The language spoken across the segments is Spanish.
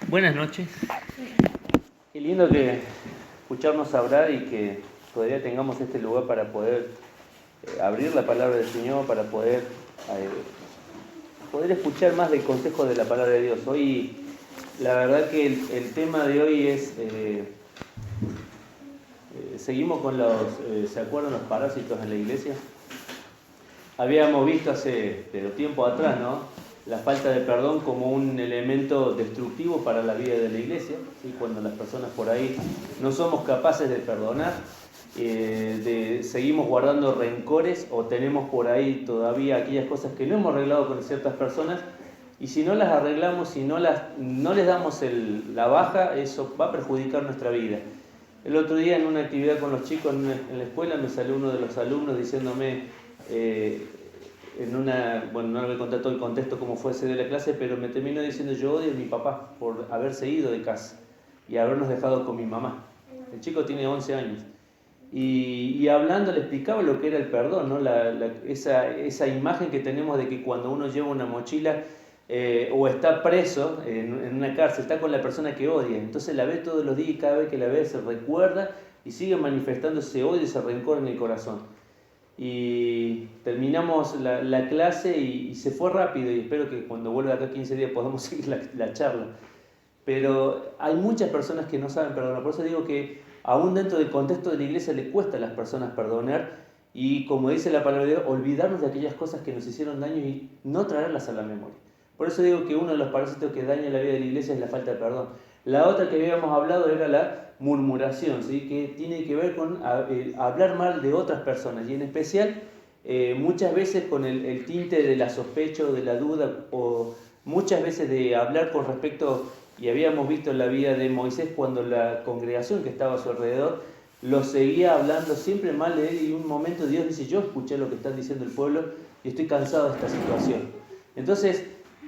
Buenas noches. Qué lindo que escucharnos hablar y que todavía tengamos este lugar para poder abrir la palabra del Señor, para poder escuchar más del consejo de la palabra de Dios. Hoy, la verdad que el tema de hoy es, seguimos con ¿se acuerdan los parásitos en la iglesia? Habíamos visto pero tiempo atrás, ¿no?, la falta de perdón como un elemento destructivo para la vida de la iglesia, ¿sí? Cuando las personas por ahí no somos capaces de perdonar, seguimos guardando rencores o tenemos por ahí todavía aquellas cosas que no hemos arreglado con ciertas personas, y si no las arreglamos, si no les damos la baja, eso va a perjudicar nuestra vida. El otro día en una actividad con los chicos en la escuela me salió uno de los alumnos diciéndome, no le voy a contar todo el contexto como fue ese de la clase, pero me terminó diciendo: yo odio a mi papá por haberse ido de casa y habernos dejado con mi mamá. El chico tiene 11 años. Y hablando le explicaba lo que era el perdón, ¿no? Esa imagen que tenemos de que cuando uno lleva una mochila o está preso en una cárcel, está con la persona que odia, entonces la ve todos los días y cada vez que la ve se recuerda y sigue manifestando ese odio, ese rencor en el corazón. Y terminamos la clase y se fue rápido, y espero que cuando vuelva acá 15 días podamos seguir la charla. Pero hay muchas personas que no saben perdonar, por eso digo que aún dentro del contexto de la iglesia le cuesta a las personas perdonar, y como dice la palabra de Dios, olvidarnos de aquellas cosas que nos hicieron daño y no traerlas a la memoria. Por eso digo que uno de los parásitos que daña la vida de la iglesia es la falta de perdón. La otra que habíamos hablado era la murmuración, ¿sí? Que tiene que ver con hablar mal de otras personas, y en especial muchas veces con el tinte de la sospecha o de la duda, o muchas veces de hablar con respecto, y habíamos visto en la vida de Moisés cuando la congregación que estaba a su alrededor lo seguía hablando siempre mal de él, y en un momento Dios dice: yo escuché lo que están diciendo el pueblo y estoy cansado de esta situación. Entonces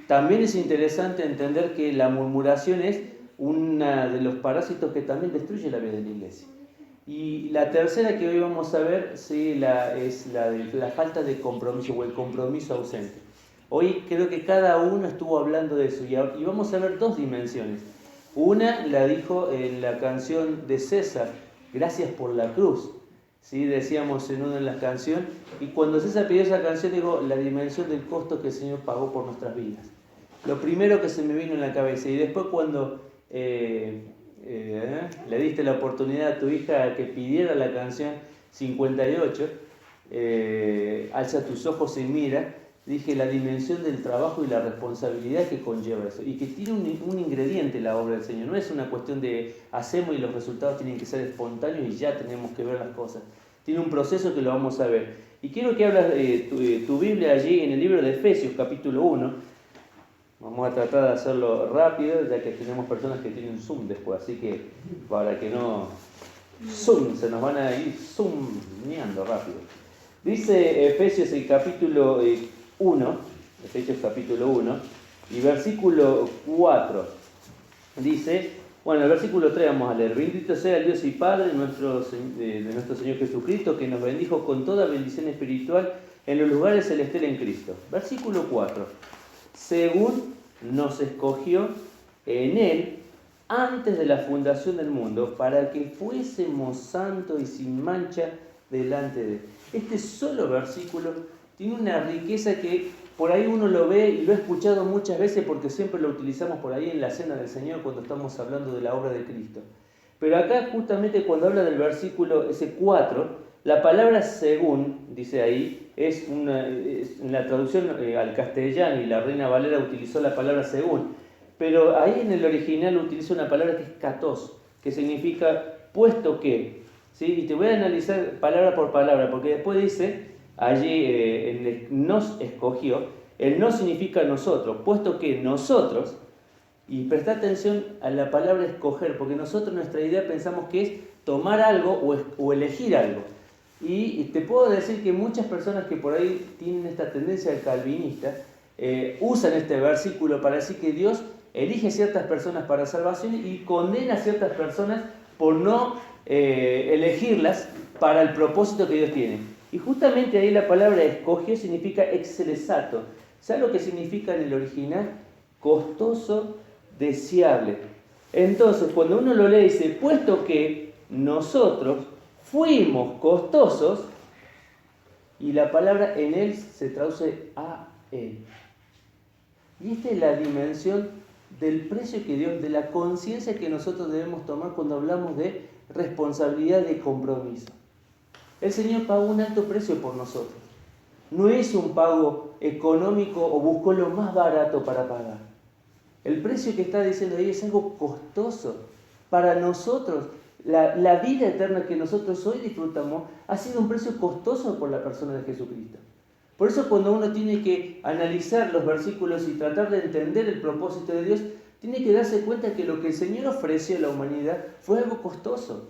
también es interesante entender que la murmuración es uno de los parásitos que también destruye la vida de la iglesia. Y la tercera que hoy vamos a ver, sí, es la de la falta de compromiso o el compromiso ausente. Hoy creo que cada uno estuvo hablando de eso, y vamos a ver dos dimensiones. Una la dijo en la canción de César: gracias por la cruz. ¿Sí? Decíamos en una de las canciones, y cuando César pidió esa canción, digo, la dimensión del costo que el Señor pagó por nuestras vidas. Lo primero que se me vino en la cabeza. Y después cuando le diste la oportunidad a tu hija a que pidiera la canción 58, alza tus ojos y mira, dije la dimensión del trabajo y la responsabilidad que conlleva eso, y que tiene un ingrediente la obra del Señor. No es una cuestión de hacemos y los resultados tienen que ser espontáneos y ya tenemos que ver las cosas. Tiene un proceso que lo vamos a ver. Y quiero que hablas tu Biblia allí en el libro de Efesios capítulo 1. Vamos a tratar de hacerlo rápido, ya que tenemos personas que tienen Zoom después, así que para que no se nos van a ir zoomeando rápido. Dice Efesios el capítulo 1, Efesios capítulo 1, y versículo 4. Dice, el versículo 3 vamos a leer: bendito sea el Dios y Padre de nuestro Señor Jesucristo, que nos bendijo con toda bendición espiritual en los lugares celestiales en Cristo. Versículo 4. Según nos escogió en Él antes de la fundación del mundo, para que fuésemos santos y sin mancha delante de Él. Este solo versículo tiene una riqueza que por ahí uno lo ve, y lo he escuchado muchas veces porque siempre lo utilizamos por ahí en la cena del Señor cuando estamos hablando de la obra de Cristo. Pero acá justamente cuando habla del versículo ese 4, la palabra según, dice ahí, es en la traducción al castellano, y la Reina Valera utilizó la palabra según, pero ahí en el original utiliza una palabra que es katos, que significa puesto que, ¿sí? Y te voy a analizar palabra por palabra, porque después dice allí en el nos escogió, el no significa nosotros, puesto que nosotros, y presta atención a la palabra escoger, porque nosotros nuestra idea pensamos que es tomar algo o elegir algo. Y te puedo decir que muchas personas que por ahí tienen esta tendencia calvinista usan este versículo para decir que Dios elige ciertas personas para salvación y condena a ciertas personas por no elegirlas para el propósito que Dios tiene. Y justamente ahí la palabra escogió significa excelsato. ¿Sabes lo que significa en el original? Costoso deseable. Entonces, cuando uno lo lee, dice, puesto que nosotros fuimos costosos, y la palabra en él se traduce a él. Y esta es la dimensión del precio que Dios, de la conciencia que nosotros debemos tomar cuando hablamos de responsabilidad, de compromiso. El Señor pagó un alto precio por nosotros. No es un pago económico o buscó lo más barato para pagar. El precio que está diciendo ahí es algo costoso. Para nosotros, la vida eterna que nosotros hoy disfrutamos ha sido un precio costoso por la persona de Jesucristo. Por eso cuando uno tiene que analizar los versículos y tratar de entender el propósito de Dios, tiene que darse cuenta que lo que el Señor ofreció a la humanidad fue algo costoso.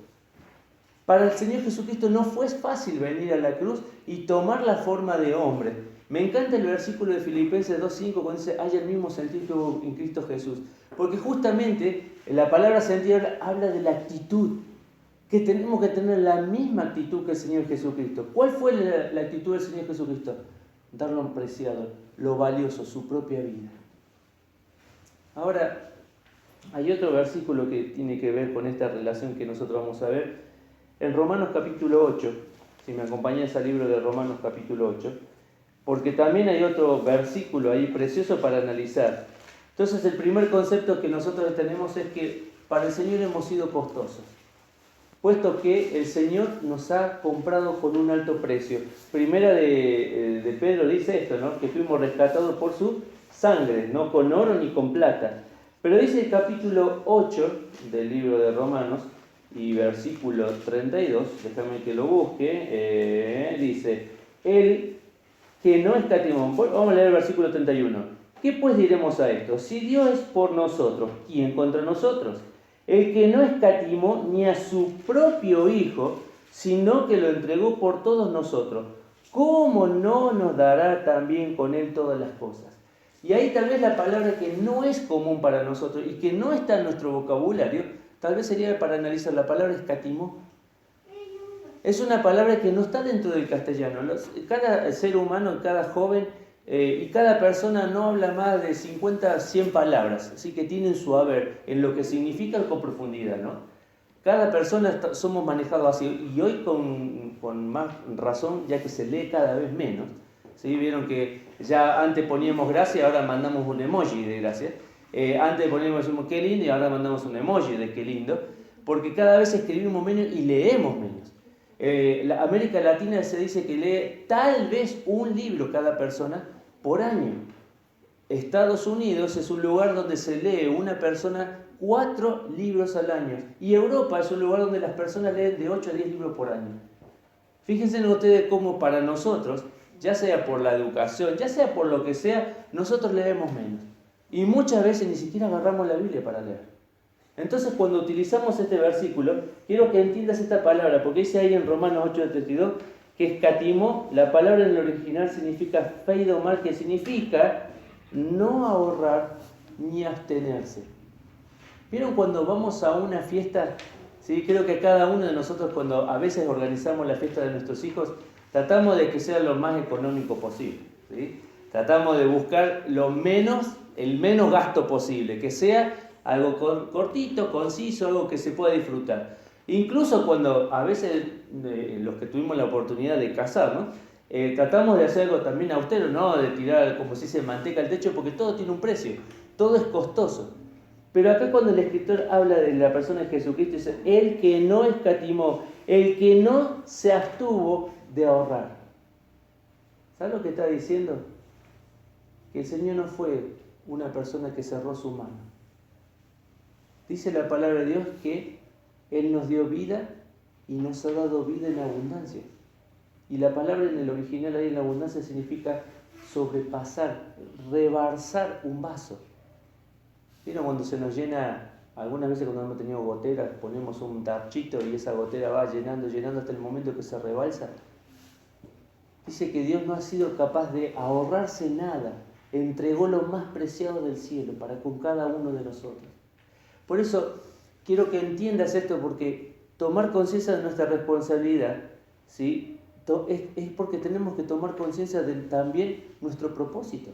Para el Señor Jesucristo no fue fácil venir a la cruz y tomar la forma de hombre. Me encanta el versículo de Filipenses 2.5 cuando dice, hay el mismo sentir que hubo en Cristo Jesús. Porque justamente la palabra sentir habla de la actitud, que tenemos que tener la misma actitud que el Señor Jesucristo. ¿Cuál fue la actitud del Señor Jesucristo? Dar lo preciado, lo valioso, su propia vida. Ahora, hay otro versículo que tiene que ver con esta relación que nosotros vamos a ver. En Romanos capítulo 8, si me acompañas al libro de Romanos capítulo 8, porque también hay otro versículo ahí precioso para analizar. Entonces el primer concepto que nosotros tenemos es que para el Señor hemos sido costosos, puesto que el Señor nos ha comprado con un alto precio. Primera de Pedro dice esto, ¿no? Que fuimos rescatados por su sangre, no con oro ni con plata. Pero dice el capítulo 8 del libro de Romanos, y versículo 32, déjame que lo busque, dice, el que no escatimó. Vamos a leer el versículo 31. ¿Qué pues diremos a esto? Si Dios es por nosotros, ¿quién contra nosotros? El que no escatimó ni a su propio Hijo, sino que lo entregó por todos nosotros, ¿cómo no nos dará también con él todas las cosas? Y ahí tal vez la palabra que no es común para nosotros y que no está en nuestro vocabulario, tal vez sería para analizar la palabra escatimó. Es una palabra que no está dentro del castellano. Cada ser humano, cada joven y cada persona no habla más de 50 a 100 palabras, así que tienen su haber en lo que significa con profundidad, ¿no? Cada persona somos manejados así, y hoy con más razón, ya que se lee cada vez menos. ¿Sí? Vieron que ya antes poníamos gracias, ahora mandamos un emoji de gracias. Antes poníamos qué lindo y ahora mandamos un emoji de qué lindo, porque cada vez escribimos menos y leemos menos. La América Latina se dice que lee tal vez un libro cada persona por año. Estados Unidos es un lugar donde se lee una persona 4 libros al año. Y Europa es un lugar donde las personas leen de 8 a 10 libros por año. Fíjense ustedes cómo para nosotros, ya sea por la educación, ya sea por lo que sea, nosotros leemos menos. Y muchas veces ni siquiera agarramos la Biblia para leer. Entonces, cuando utilizamos este versículo, quiero que entiendas esta palabra, porque dice ahí en Romanos 8:32 que escatimó, la palabra en el original significa feidomar, que significa no ahorrar ni abstenerse. ¿Vieron cuando vamos a una fiesta? ¿Sí? Creo que cada uno de nosotros, cuando a veces organizamos la fiesta de nuestros hijos, tratamos de que sea lo más económico posible. ¿Sí? Tratamos de buscar el menos gasto posible, que sea algo cortito, conciso, algo que se pueda disfrutar. Incluso cuando a veces los que tuvimos la oportunidad de casarnos, tratamos de hacer algo también austero, no de tirar, como se dice, manteca al techo, porque todo tiene un precio, todo es costoso. Pero acá cuando el escritor habla de la persona de Jesucristo, dice, el que no escatimó, el que no se abstuvo de ahorrar. ¿Sabes lo que está diciendo? Que el Señor no fue una persona que cerró su mano. Dice la palabra de Dios que Él nos dio vida y nos ha dado vida en abundancia. Y la palabra en el original ahí en abundancia significa sobrepasar, rebalsar un vaso. ¿Vieron cuando se nos llena, algunas veces cuando hemos tenido goteras, ponemos un tarchito y esa gotera va llenando hasta el momento que se rebalsa? Dice que Dios no ha sido capaz de ahorrarse nada, entregó lo más preciado del cielo para con cada uno de nosotros. Por eso quiero que entiendas esto, porque tomar conciencia de nuestra responsabilidad, ¿sí? Es porque tenemos que tomar conciencia de también nuestro propósito.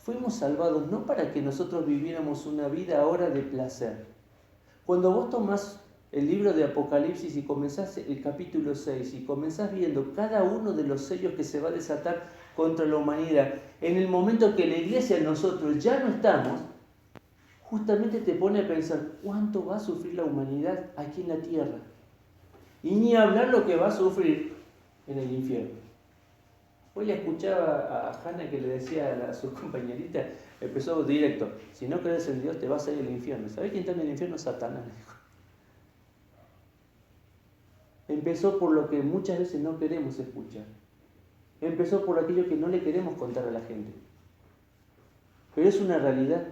Fuimos salvados no para que nosotros viviéramos una vida ahora de placer. Cuando vos tomás el libro de Apocalipsis y comenzás el capítulo 6 y comenzás viendo cada uno de los sellos que se va a desatar contra la humanidad, en el momento que la iglesia, nosotros ya no estamos, justamente te pone a pensar cuánto va a sufrir la humanidad aquí en la tierra. Y ni hablar lo que va a sufrir en el infierno. Hoy le escuchaba a Hannah que le decía a su compañerita, empezó directo, si no crees en Dios te vas a ir al infierno. ¿Sabés quién está en el infierno? Satanás, le dijo. Empezó por lo que muchas veces no queremos escuchar. Empezó por aquello que no le queremos contar a la gente. Pero es una realidad.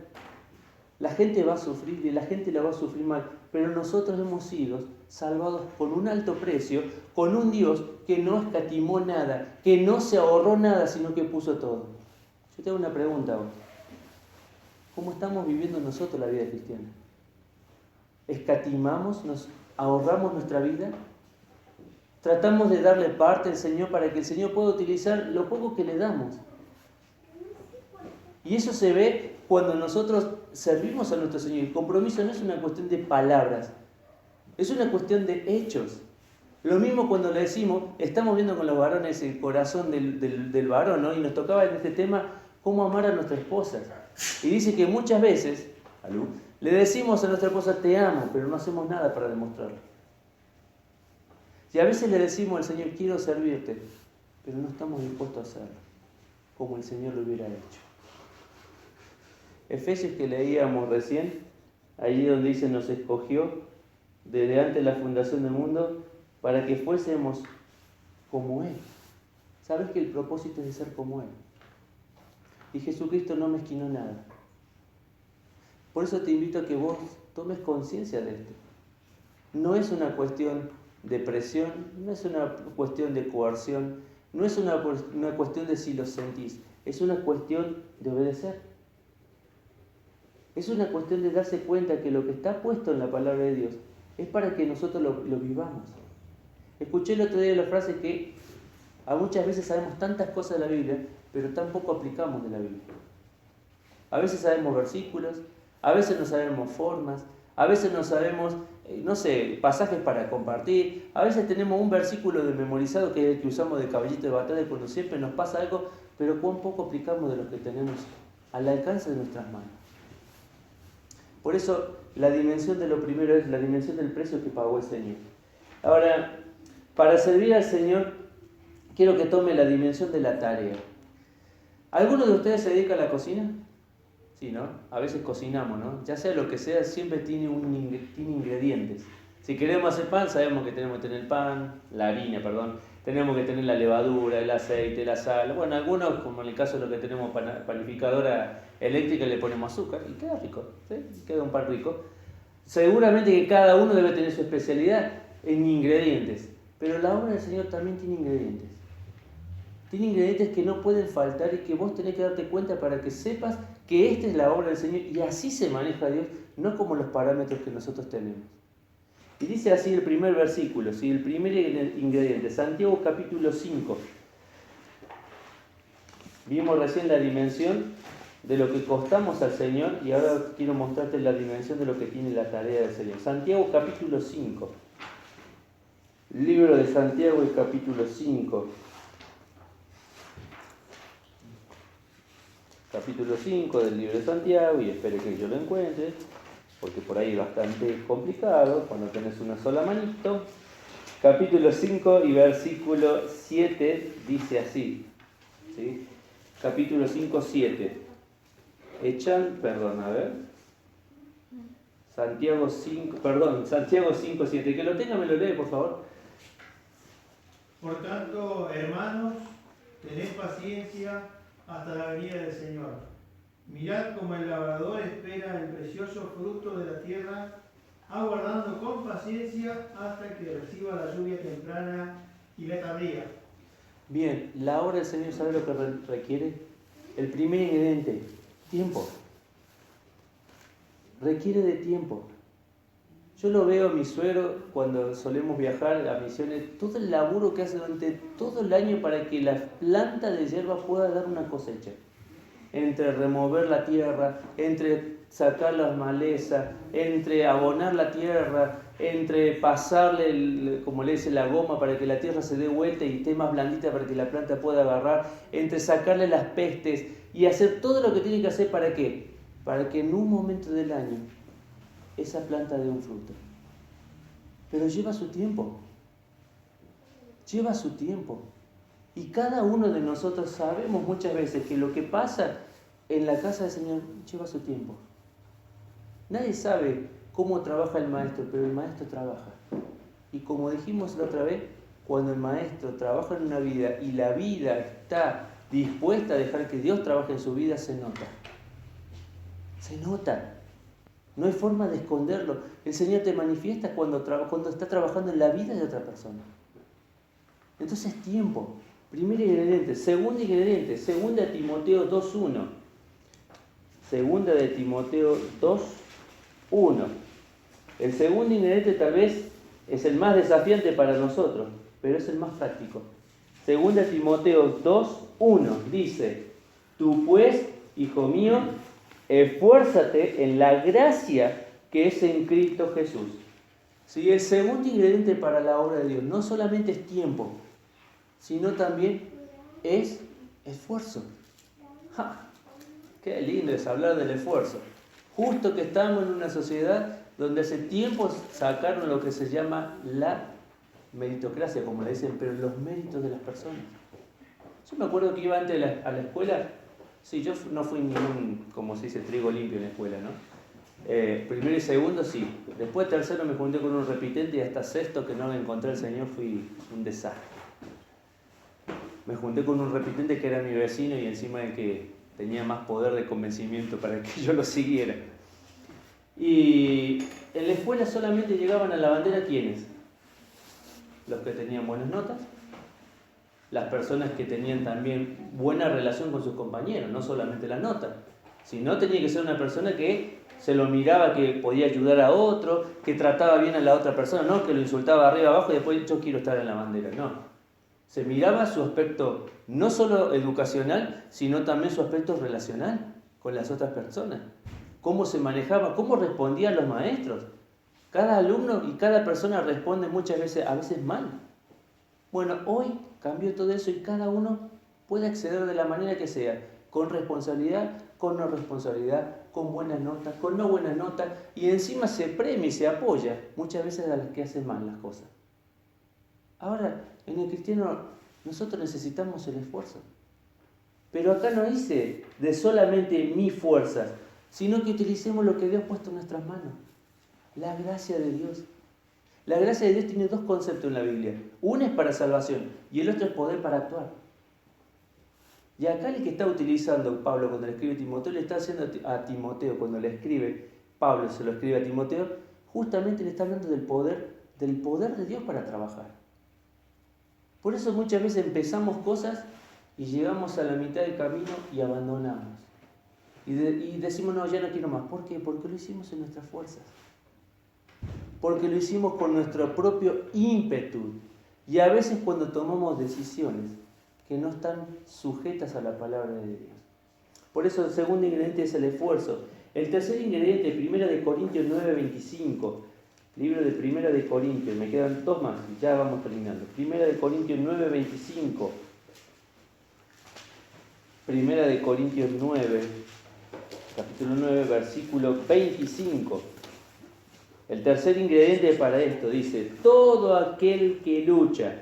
La gente va a sufrir y la gente la va a sufrir mal, pero nosotros hemos sido salvados por un alto precio, con un Dios que no escatimó nada, que no se ahorró nada, sino que puso todo. Yo te hago una pregunta hoy. ¿Cómo estamos viviendo nosotros la vida cristiana? ¿Escatimamos, nos ahorramos nuestra vida? ¿Tratamos de darle parte al Señor para que el Señor pueda utilizar lo poco que le damos? Y eso se ve cuando nosotros servimos a nuestro Señor. El compromiso no es una cuestión de palabras, es una cuestión de hechos. Lo mismo cuando le decimos, estamos viendo con los varones el corazón del varón, ¿no? Y nos tocaba en este tema cómo amar a nuestras esposas. Y dice que muchas veces, le decimos a nuestra esposa, te amo, pero no hacemos nada para demostrarlo. Y a veces le decimos al Señor, quiero servirte, pero no estamos dispuestos a hacerlo, como el Señor lo hubiera hecho. Efesios que leíamos recién, allí donde dice, nos escogió desde antes de la fundación del mundo para que fuésemos como Él. ¿Sabes que el propósito es de ser como Él? Y Jesucristo no mezquinó nada. Por eso te invito a que vos tomes conciencia de esto. No es una cuestión de presión, no es una cuestión de coerción, no es una cuestión de si lo sentís, es una cuestión de obedecer. Es una cuestión de darse cuenta que lo que está puesto en la palabra de Dios es para que nosotros lo vivamos. Escuché el otro día la frase que a muchas veces sabemos tantas cosas de la Biblia, pero tampoco aplicamos de la Biblia. A veces sabemos versículos, a veces no sabemos formas, a veces no sabemos, pasajes para compartir, a veces tenemos un versículo de memorizado que es el que usamos de caballito de batalla cuando siempre nos pasa algo, pero cuán poco aplicamos de lo que tenemos al alcance de nuestras manos. Por eso la dimensión de lo primero es la dimensión del precio que pagó el Señor. Ahora, para servir al Señor, quiero que tome la dimensión de la tarea. ¿Alguno de ustedes se dedica a la cocina? Sí, ¿no? A veces cocinamos, ¿no? Ya sea lo que sea, siempre tiene ingredientes. Si queremos hacer pan, sabemos que tenemos que tener la harina, tenemos que tener la levadura, el aceite, la sal. Bueno, algunos, como en el caso de lo que tenemos panificadora eléctrica, le ponemos azúcar y queda rico, ¿sí? Queda un pan rico. Seguramente que cada uno debe tener su especialidad en ingredientes, pero la obra del Señor también tiene ingredientes. Tiene ingredientes que no pueden faltar y que vos tenés que darte cuenta para que sepas que esta es la obra del Señor y así se maneja Dios, no como los parámetros que nosotros tenemos. Y dice así el primer versículo, ¿sí? El primer ingrediente, Santiago capítulo 5. Vimos recién la dimensión de lo que costamos al Señor y ahora quiero mostrarte la dimensión de lo que tiene la tarea del Señor. Santiago capítulo 5. Libro de Santiago, el capítulo 5. Capítulo 5 del libro de Santiago, y espero que yo lo encuentre, porque por ahí es bastante complicado cuando tenés una sola manito. Capítulo 5 y versículo 7 dice así, ¿sí? Capítulo 5, 7. Santiago 5, 7. Que lo tenga, me lo lee, por favor. Por tanto, hermanos, tened paciencia hasta la venida del Señor. Mirad como el labrador espera el precioso fruto de la tierra, aguardando con paciencia hasta que reciba la lluvia temprana y la tardía. Bien, la obra del Señor, ¿sabe lo que requiere? El primer ingrediente, tiempo. Requiere de tiempo. Yo lo veo a mi suegro cuando solemos viajar a misiones, todo el laburo que hace durante todo el año para que la planta de hierba pueda dar una cosecha. entre remover la tierra, entre sacar las malezas, entre abonar la tierra, entre pasarle, como le dice, la goma para que la tierra se dé vuelta y esté más blandita para que la planta pueda agarrar, entre sacarle las pestes y hacer todo lo que tiene que hacer. ¿Para qué? Para que en un momento del año esa planta dé un fruto. Pero lleva su tiempo. Lleva su tiempo. Y cada uno de nosotros sabemos muchas veces que lo que pasa en la casa del Señor lleva su tiempo. Nadie sabe cómo trabaja el maestro, pero el maestro trabaja. Y como dijimos la otra vez, cuando el maestro trabaja en una vida y la vida está dispuesta a dejar que Dios trabaje en su vida, se nota. Se nota. No hay forma de esconderlo. El Señor te manifiesta cuando está trabajando en la vida de otra persona. Entonces, tiempo. Primer ingrediente. Segundo ingrediente. Segunda de Timoteo 2.1. Segunda de Timoteo 2.1. El segundo ingrediente tal vez es el más desafiante para nosotros, pero es el más práctico. Segunda de Timoteo 2.1 dice: tú pues, hijo mío, esfuérzate en la gracia que es en Cristo Jesús. ¿Sí? El segundo ingrediente para la obra de Dios no solamente es tiempo, sino también es esfuerzo. ¡Ja! Qué lindo es hablar del esfuerzo. Justo que estamos en una sociedad donde hace tiempo sacaron lo que se llama la meritocracia, como le dicen, pero los méritos de las personas. Yo me acuerdo que iba antes a la escuela. Sí, yo no fui ningún, como se dice, trigo limpio en la escuela, ¿no? Primero y segundo, sí. Después tercero me junté con un repitente y hasta sexto, que no me encontré al Señor, fui un desastre. Me junté con un repitente que era mi vecino y encima de que tenía más poder de convencimiento para que yo lo siguiera. Y en la escuela solamente llegaban a la bandera, ¿quiénes? Los que tenían buenas notas, las personas que tenían también buena relación con sus compañeros, no solamente la nota, sino tenía que ser una persona que se lo miraba, que podía ayudar a otro, que trataba bien a la otra persona, no que lo insultaba arriba abajo y después yo quiero estar en la bandera, no. Se miraba su aspecto no solo educacional, sino también su aspecto relacional con las otras personas. Cómo se manejaba, cómo respondían los maestros. Cada alumno y cada persona responde muchas veces, a veces mal. Bueno, hoy cambió todo eso y cada uno puede acceder de la manera que sea, con responsabilidad, con no responsabilidad, con buenas notas, con no buenas notas, y encima se premia y se apoya muchas veces a las que hacen mal las cosas. Ahora, en el cristiano nosotros necesitamos el esfuerzo. Pero acá no dice de solamente mis fuerzas, sino que utilicemos lo que Dios ha puesto en nuestras manos. La gracia de Dios. La gracia de Dios tiene dos conceptos en la Biblia. Uno es para salvación y el otro es poder para actuar. Y acá el que está utilizando Pablo cuando le escribe a Timoteo, le está haciendo a Timoteo, cuando le escribe, Pablo se lo escribe a Timoteo, justamente le está hablando del poder de Dios para trabajar. Por eso muchas veces empezamos cosas y llegamos a la mitad del camino y abandonamos. Y decimos, no, ya no quiero más. ¿Por qué? Porque lo hicimos en nuestras fuerzas. Porque lo hicimos con nuestro propio ímpetu. Y a veces cuando tomamos decisiones que no están sujetas a la palabra de Dios. Por eso el segundo ingrediente es el esfuerzo. El tercer ingrediente, 1 Corintios 9:25. Libro de 1 Corintios, me quedan dos más y ya vamos terminando. 1 Corintios 9:25. 1 Corintios 9, capítulo 9, versículo 25. El tercer ingrediente para esto dice: todo aquel que lucha,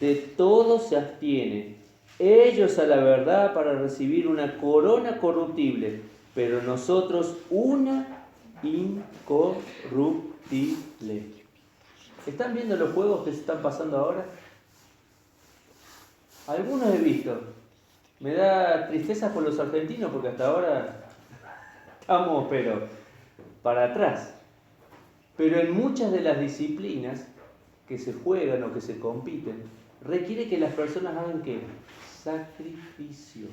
de todo se abstiene. Ellos a la verdad para recibir una corona corruptible, pero nosotros una incorruptible. ¿Están viendo los juegos que se están pasando ahora? Algunos he visto. Me da tristeza por los argentinos porque hasta ahora estamos pero para atrás. Pero en muchas de las disciplinas que se juegan o que se compiten, requiere que las personas hagan ¿qué? Sacrificio.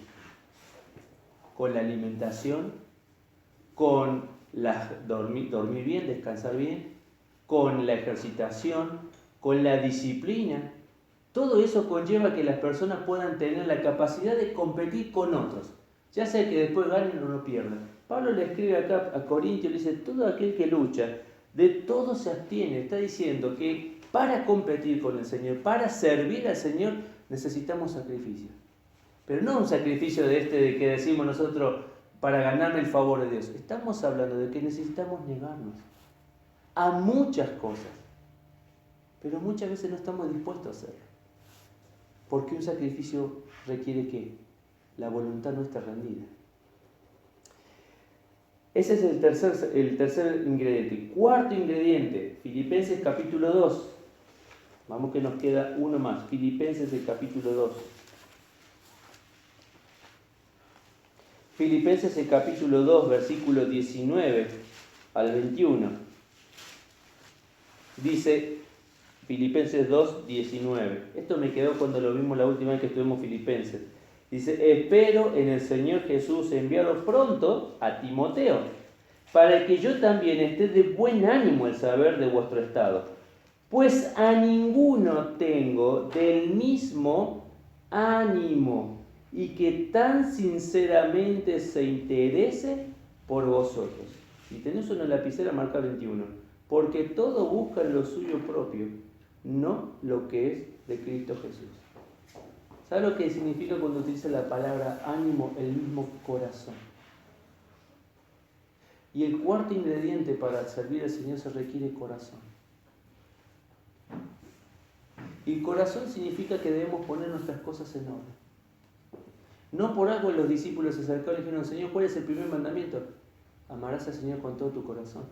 Con la alimentación, con dormir bien, descansar bien, con la ejercitación, con la disciplina. Todo eso conlleva que las personas puedan tener la capacidad de competir con otros. ya sea que después ganen o no pierdan. Pablo le escribe acá a Corintios, le dice, todo aquel que lucha, de todo se abstiene. Está diciendo que para competir con el Señor, para servir al Señor, necesitamos sacrificio. Pero no un sacrificio de que decimos nosotros para ganarme el favor de Dios. Estamos hablando de que necesitamos negarnos a muchas cosas. Pero muchas veces no estamos dispuestos a hacerlo. Porque un sacrificio requiere ¿qué? La voluntad nuestra rendida. Ese es el tercer ingrediente. Cuarto ingrediente, Filipenses capítulo 2. Vamos que nos queda uno más. Filipenses el capítulo 2. Filipenses el capítulo 2, versículo 19 al 21. Dice Filipenses 2, 19. Esto me quedó cuando lo vimos la última vez que estuvimos Filipenses. Dice, espero en el Señor Jesús enviaros pronto a Timoteo, para que yo también esté de buen ánimo al saber de vuestro estado. Pues a ninguno tengo del mismo ánimo y que tan sinceramente se interese por vosotros. Si tenés una lapicera, marca 21. Porque todo busca lo suyo propio, no lo que es de Cristo Jesús. ¿Sabe lo que significa cuando utiliza la palabra ánimo? El mismo corazón. Y el cuarto ingrediente para servir al Señor se requiere corazón. Y corazón significa que debemos poner nuestras cosas en orden. No por algo los discípulos se acercaron y dijeron, Señor, ¿cuál es el primer mandamiento? Amarás al Señor con todo tu corazón.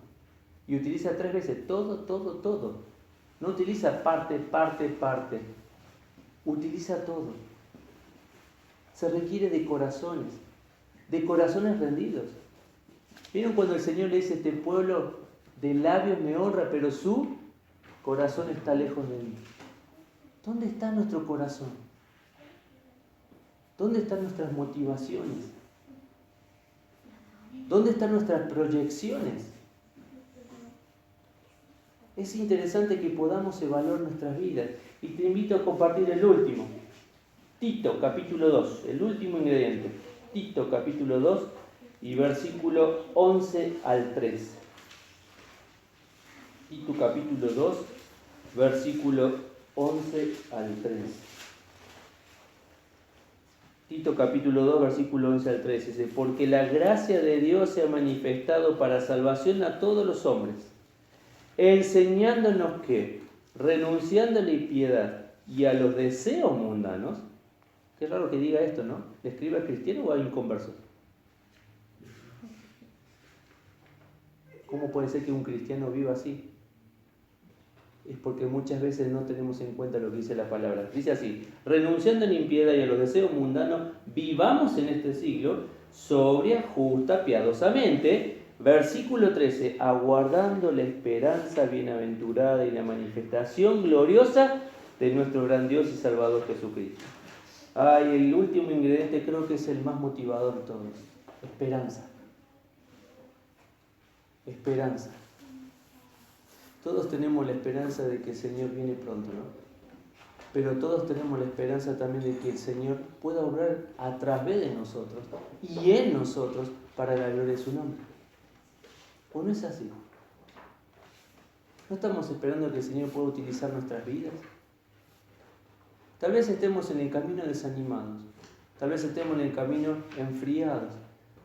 Y utiliza 3 veces todo, todo, todo. No utiliza parte, parte, parte. Utiliza todo. Se requiere de corazones rendidos. ¿Vieron cuando el Señor le dice, este pueblo de labios me honra, pero su corazón está lejos de mí? ¿Dónde está nuestro corazón? ¿Dónde están nuestras motivaciones? ¿Dónde están nuestras proyecciones? Es interesante que podamos evaluar nuestras vidas. Y te invito a compartir el último. Tito, capítulo 2, el último ingrediente. Tito, capítulo 2 y versículo 11 al 3. Tito, capítulo 2, versículo 11 al 3. Tito, capítulo 2, versículo 11 al 3. Dice, porque la gracia de Dios se ha manifestado para salvación a todos los hombres, enseñándonos que, renunciando a la impiedad y a los deseos mundanos, qué raro que diga esto, ¿no? ¿Le escribe a cristiano o a inconverso? ¿Cómo puede ser que un cristiano viva así? Es porque muchas veces no tenemos en cuenta lo que dice la palabra. Dice así, renunciando a la impiedad y a los deseos mundanos, vivamos en este siglo sobria, justa, piadosamente. Versículo 13, aguardando la esperanza bienaventurada y la manifestación gloriosa de nuestro gran Dios y Salvador Jesucristo. Ay, el último ingrediente creo que es el más motivador de todos. Esperanza. Esperanza. Todos tenemos la esperanza de que el Señor viene pronto, ¿no? Pero todos tenemos la esperanza también de que el Señor pueda obrar a través de nosotros y en nosotros para la gloria de su nombre. ¿O no es así? ¿No estamos esperando que el Señor pueda utilizar nuestras vidas? Tal vez estemos en el camino desanimados, tal vez estemos en el camino enfriados,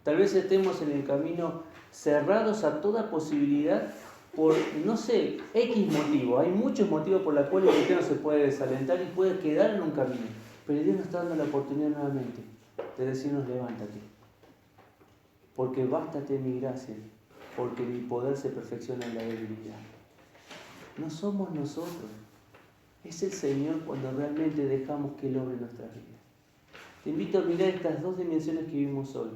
tal vez estemos en el camino cerrados a toda posibilidad por, no sé, X motivo. Hay muchos motivos por los cuales el cristiano se puede desalentar y puede quedar en un camino. Pero Dios nos está dando la oportunidad nuevamente de decirnos, levántate, porque bástate mi gracia, porque mi poder se perfecciona en la debilidad. No somos nosotros, es el Señor cuando realmente dejamos que Él obre nuestras vidas. Te invito a mirar estas 2 dimensiones que vimos hoy.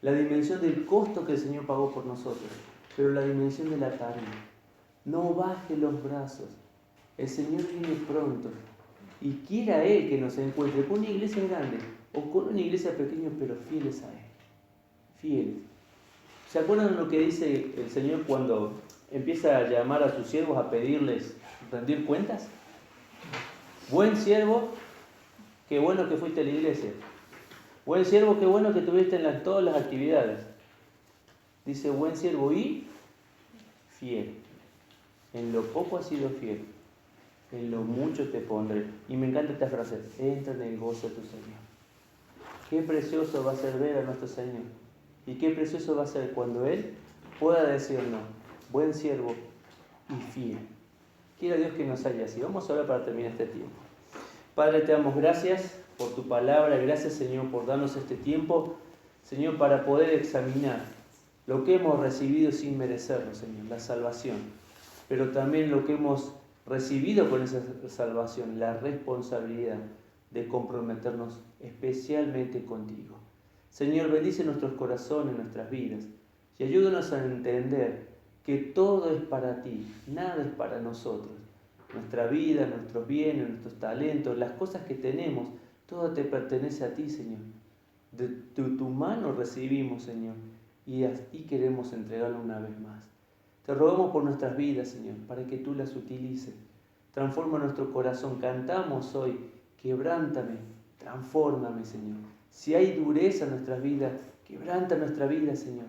La dimensión del costo que el Señor pagó por nosotros, pero la dimensión de la tarea. No baje los brazos. El Señor viene pronto y quiera Él que nos encuentre con una iglesia grande o con una iglesia pequeña, pero fieles a Él. Fieles. ¿Se acuerdan lo que dice el Señor cuando empieza a llamar a sus siervos a pedirles rendir cuentas? Buen siervo, qué bueno que fuiste a la iglesia. Buen siervo, qué bueno que tuviste en todas las actividades. Dice, buen siervo y fiel. En lo poco has sido fiel, en lo mucho te pondré. Y me encanta esta frase, entra en el gozo de tu Señor. Qué precioso va a ser ver a nuestro Señor. Y qué precioso va a ser cuando Él pueda decirnos, buen siervo y fiel. Quiera Dios que nos haya así. Vamos a orar para terminar este tiempo. Padre, te damos gracias por tu palabra. Gracias, Señor, por darnos este tiempo, Señor, para poder examinar lo que hemos recibido sin merecerlo, Señor, la salvación. Pero también lo que hemos recibido con esa salvación, la responsabilidad de comprometernos especialmente contigo. Señor, bendice nuestros corazones, nuestras vidas, y ayúdanos a entender que todo es para ti, nada es para nosotros. Nuestra vida, nuestros bienes, nuestros talentos, las cosas que tenemos, todo te pertenece a ti, Señor. De tu mano recibimos, Señor, y así queremos entregarlo una vez más. Te rogamos por nuestras vidas, Señor, para que tú las utilices. Transforma nuestro corazón. Cantamos hoy, quebrántame, transfórmame, Señor. Si hay dureza en nuestras vidas, quebranta nuestra vida, Señor.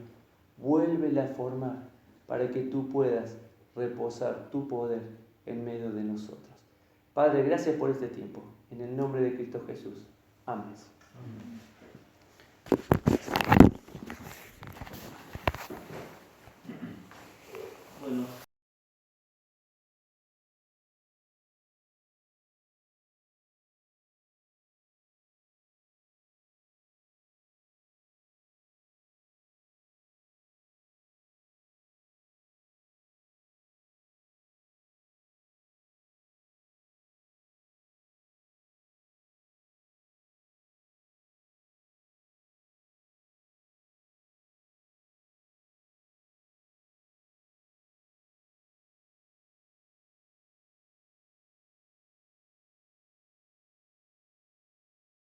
Vuélvela a formar para que tú puedas reposar tu poder en medio de nosotros. Padre, gracias por este tiempo. En el nombre de Cristo Jesús. Amén.